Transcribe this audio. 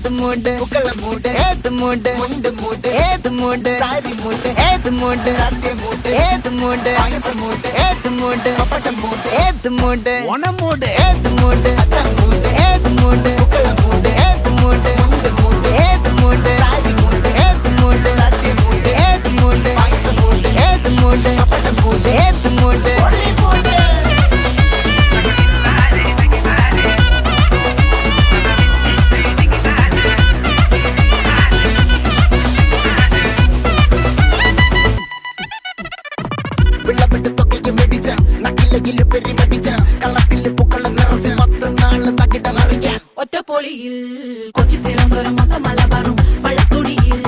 ഏത് മൂട് പുക്കള മൂട് ഏത് മൂട് മുണ്ട് മൂട് ഏത് മൂട് സാരി മൂട് ഏത് മൂട് സത്യ മൂട് ഏത് മൂട് പായസ മൂട് ഏത് മൂട് പപ്പട മൂട് ഏത് മൂട് ഓണം മൂട് ഏത് മൂട് അത്ത മൂട് ഏത് മൂട് പുക്കള മൂട് ഏത് മൂട് മുണ്ട് മൂട് ഏത് മൂട് സാരി മൂട് ഏത് മൂട് സത്യ മൂട് ഏത് മൂട് പായസ മൂട് ഏത് മൂട് പപ്പട മൂട് ഏത് മൂട് ഒറ്റപ്പൊളിയിൽ കൊച്ചി തിരുവനന്തപുരം മൊത്തം മലബാറും വള്ളത്തുടിയിൽ